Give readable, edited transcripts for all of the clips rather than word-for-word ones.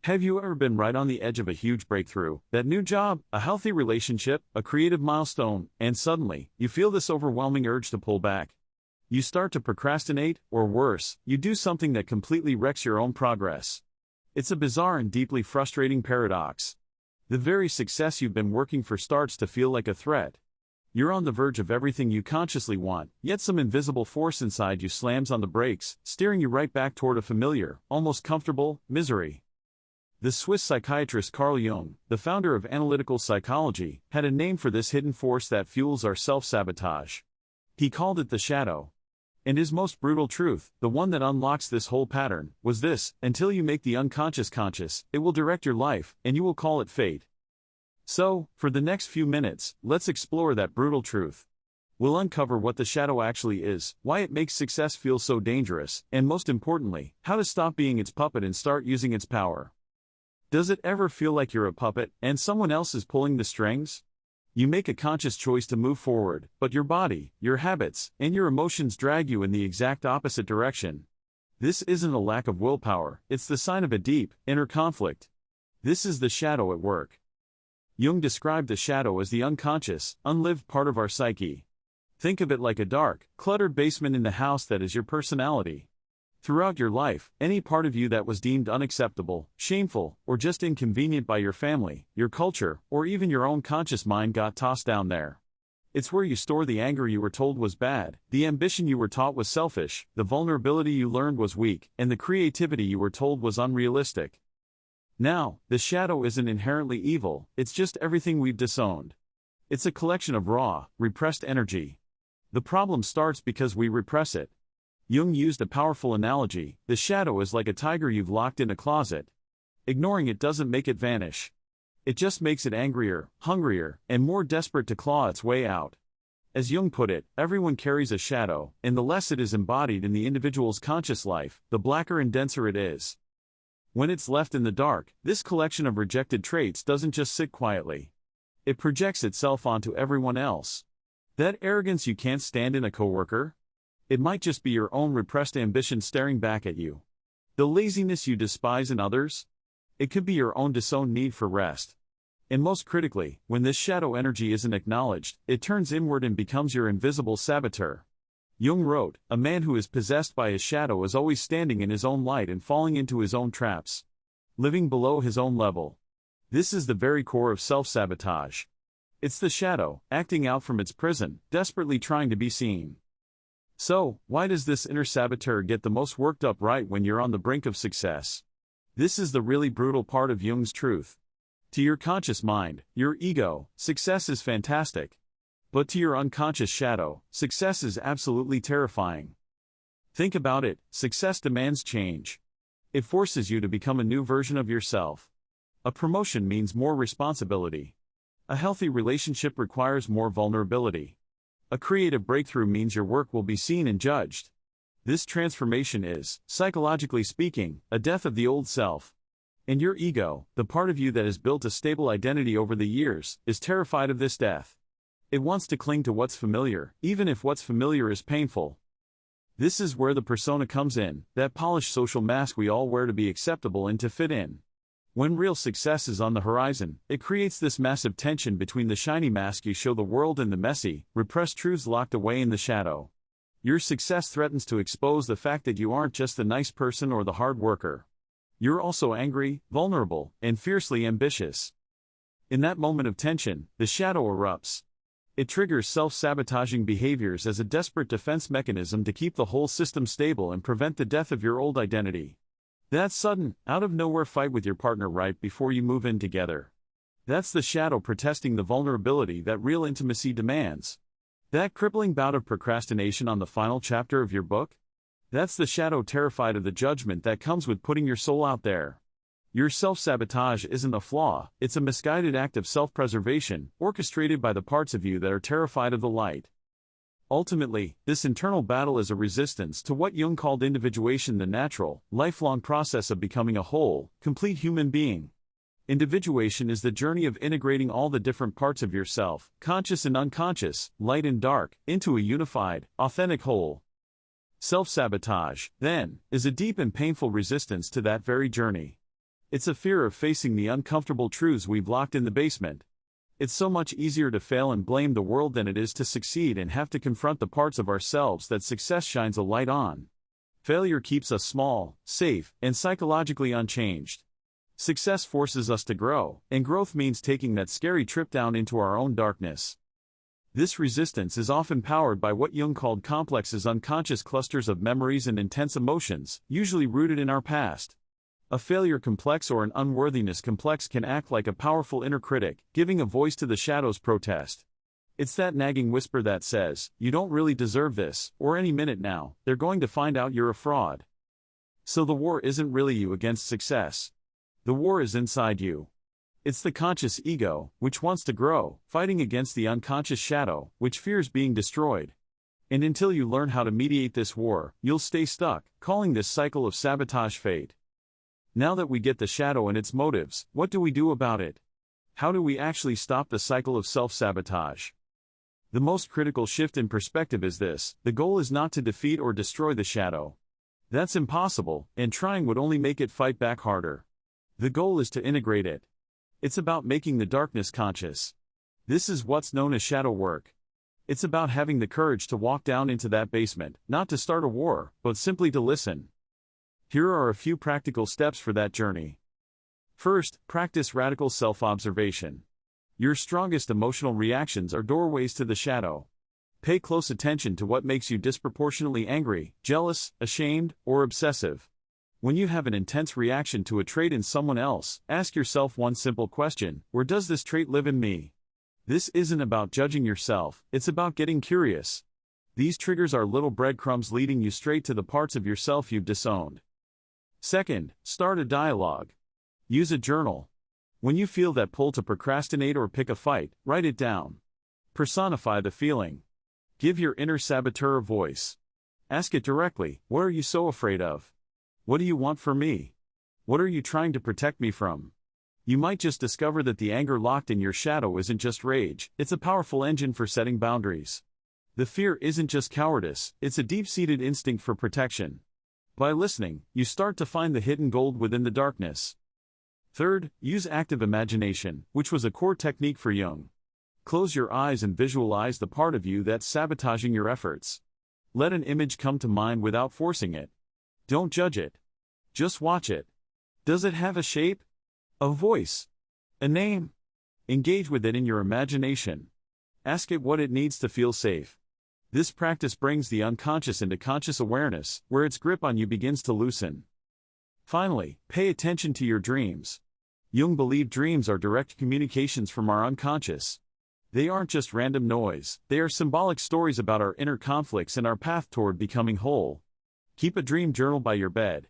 Have you ever been right on the edge of a huge breakthrough, that new job, a healthy relationship, a creative milestone, and suddenly, you feel this overwhelming urge to pull back? You start to procrastinate, or worse, you do something that completely wrecks your own progress. It's a bizarre and deeply frustrating paradox. The very success you've been working for starts to feel like a threat. You're on the verge of everything you consciously want, yet some invisible force inside you slams on the brakes, steering you right back toward a familiar, almost comfortable, misery. The Swiss psychiatrist Carl Jung, the founder of analytical psychology, had a name for this hidden force that fuels our self-sabotage. He called it the shadow. And his most brutal truth, the one that unlocks this whole pattern, was this: until you make the unconscious conscious, it will direct your life, and you will call it fate. So, for the next few minutes, let's explore that brutal truth. We'll uncover what the shadow actually is, why it makes success feel so dangerous, and most importantly, how to stop being its puppet and start using its power. Does it ever feel like you're a puppet, and someone else is pulling the strings? You make a conscious choice to move forward, but your body, your habits, and your emotions drag you in the exact opposite direction. This isn't a lack of willpower, it's the sign of a deep, inner conflict. This is the shadow at work. Jung described the shadow as the unconscious, unlived part of our psyche. Think of it like a dark, cluttered basement in the house that is your personality. Throughout your life, any part of you that was deemed unacceptable, shameful, or just inconvenient by your family, your culture, or even your own conscious mind got tossed down there. It's where you store the anger you were told was bad, the ambition you were taught was selfish, the vulnerability you learned was weak, and the creativity you were told was unrealistic. Now, the shadow isn't inherently evil, it's just everything we've disowned. It's a collection of raw, repressed energy. The problem starts because we repress it. Jung used a powerful analogy: the shadow is like a tiger you've locked in a closet. Ignoring it doesn't make it vanish. It just makes it angrier, hungrier, and more desperate to claw its way out. As Jung put it, everyone carries a shadow, and the less it is embodied in the individual's conscious life, the blacker and denser it is. When it's left in the dark, this collection of rejected traits doesn't just sit quietly. It projects itself onto everyone else. That arrogance you can't stand in a coworker? It might just be your own repressed ambition staring back at you. The laziness you despise in others? It could be your own disowned need for rest. And most critically, when this shadow energy isn't acknowledged, it turns inward and becomes your invisible saboteur. Jung wrote, "A man who is possessed by his shadow is always standing in his own light and falling into his own traps. Living below his own level." This is the very core of self-sabotage. It's the shadow, acting out from its prison, desperately trying to be seen. So, why does this inner saboteur get the most worked up right when you're on the brink of success? This is the really brutal part of Jung's truth. To your conscious mind, your ego, success is fantastic. But to your unconscious shadow, success is absolutely terrifying. Think about it: success demands change. It forces you to become a new version of yourself. A promotion means more responsibility. A healthy relationship requires more vulnerability. A creative breakthrough means your work will be seen and judged. This transformation is, psychologically speaking, a death of the old self. And your ego, the part of you that has built a stable identity over the years, is terrified of this death. It wants to cling to what's familiar, even if what's familiar is painful. This is where the persona comes in, that polished social mask we all wear to be acceptable and to fit in. When real success is on the horizon, it creates this massive tension between the shiny mask you show the world and the messy, repressed truths locked away in the shadow. Your success threatens to expose the fact that you aren't just the nice person or the hard worker. You're also angry, vulnerable, and fiercely ambitious. In that moment of tension, the shadow erupts. It triggers self-sabotaging behaviors as a desperate defense mechanism to keep the whole system stable and prevent the death of your old identity. That sudden, out-of-nowhere fight with your partner right before you move in together. That's the shadow protesting the vulnerability that real intimacy demands. That crippling bout of procrastination on the final chapter of your book? That's the shadow terrified of the judgment that comes with putting your soul out there. Your self-sabotage isn't a flaw, it's a misguided act of self-preservation, orchestrated by the parts of you that are terrified of the light. Ultimately, this internal battle is a resistance to what Jung called individuation, the natural, lifelong process of becoming a whole, complete human being. Individuation is the journey of integrating all the different parts of yourself, conscious and unconscious, light and dark, into a unified, authentic whole. Self-sabotage, then, is a deep and painful resistance to that very journey. It's a fear of facing the uncomfortable truths we've locked in the basement. It's so much easier to fail and blame the world than it is to succeed and have to confront the parts of ourselves that success shines a light on. Failure keeps us small, safe, and psychologically unchanged. Success forces us to grow, and growth means taking that scary trip down into our own darkness. This resistance is often powered by what Jung called complexes, unconscious clusters of memories and intense emotions, usually rooted in our past. A failure complex or an unworthiness complex can act like a powerful inner critic, giving a voice to the shadow's protest. It's that nagging whisper that says, "You don't really deserve this, or any minute now, they're going to find out you're a fraud." So the war isn't really you against success. The war is inside you. It's the conscious ego, which wants to grow, fighting against the unconscious shadow, which fears being destroyed. And until you learn how to mediate this war, you'll stay stuck, calling this cycle of sabotage fate. Now that we get the shadow and its motives, what do we do about it? How do we actually stop the cycle of self-sabotage? The most critical shift in perspective is this: the goal is not to defeat or destroy the shadow. That's impossible, and trying would only make it fight back harder. The goal is to integrate it. It's about making the darkness conscious. This is what's known as shadow work. It's about having the courage to walk down into that basement, not to start a war, but simply to listen. Here are a few practical steps for that journey. First, practice radical self-observation. Your strongest emotional reactions are doorways to the shadow. Pay close attention to what makes you disproportionately angry, jealous, ashamed, or obsessive. When you have an intense reaction to a trait in someone else, ask yourself one simple question: where does this trait live in me? This isn't about judging yourself, it's about getting curious. These triggers are little breadcrumbs leading you straight to the parts of yourself you've disowned. Second, start a dialogue. Use a journal. When you feel that pull to procrastinate or pick a fight, write it down. Personify the feeling. Give your inner saboteur a voice. Ask it directly: what are you so afraid of? What do you want from me? What are you trying to protect me from? You might just discover that the anger locked in your shadow isn't just rage, it's a powerful engine for setting boundaries. The fear isn't just cowardice, it's a deep-seated instinct for protection. By listening, you start to find the hidden gold within the darkness. Third, use active imagination, which was a core technique for Jung. Close your eyes and visualize the part of you that's sabotaging your efforts. Let an image come to mind without forcing it. Don't judge it. Just watch it. Does it have a shape? A voice? A name? Engage with it in your imagination. Ask it what it needs to feel safe. This practice brings the unconscious into conscious awareness, where its grip on you begins to loosen. Finally, pay attention to your dreams. Jung believed dreams are direct communications from our unconscious. They aren't just random noise, they are symbolic stories about our inner conflicts and our path toward becoming whole. Keep a dream journal by your bed.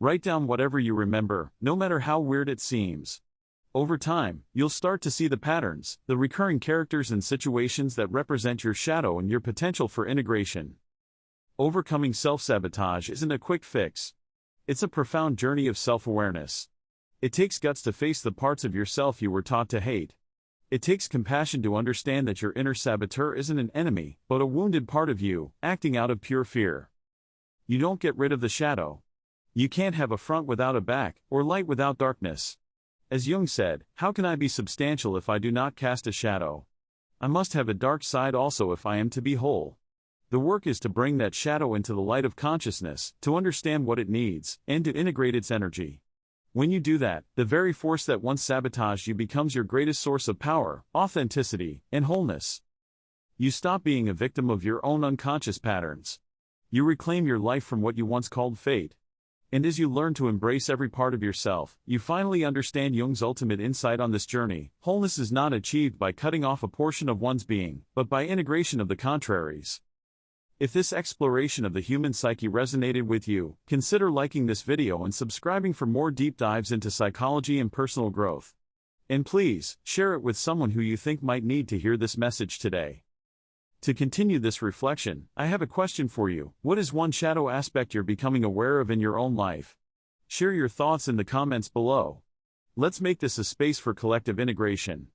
Write down whatever you remember, no matter how weird it seems. Over time, you'll start to see the patterns, the recurring characters and situations that represent your shadow and your potential for integration. Overcoming self-sabotage isn't a quick fix. It's a profound journey of self-awareness. It takes guts to face the parts of yourself you were taught to hate. It takes compassion to understand that your inner saboteur isn't an enemy, but a wounded part of you, acting out of pure fear. You don't get rid of the shadow. You can't have a front without a back, or light without darkness. As Jung said, how can I be substantial if I do not cast a shadow? I must have a dark side also if I am to be whole. The work is to bring that shadow into the light of consciousness, to understand what it needs, and to integrate its energy. When you do that, the very force that once sabotaged you becomes your greatest source of power, authenticity, and wholeness. You stop being a victim of your own unconscious patterns. You reclaim your life from what you once called fate. And as you learn to embrace every part of yourself, you finally understand Jung's ultimate insight on this journey: wholeness is not achieved by cutting off a portion of one's being, but by integration of the contraries. If this exploration of the human psyche resonated with you, consider liking this video and subscribing for more deep dives into psychology and personal growth. And please, share it with someone who you think might need to hear this message today. To continue this reflection, I have a question for you. What is one shadow aspect you're becoming aware of in your own life? Share your thoughts in the comments below. Let's make this a space for collective integration.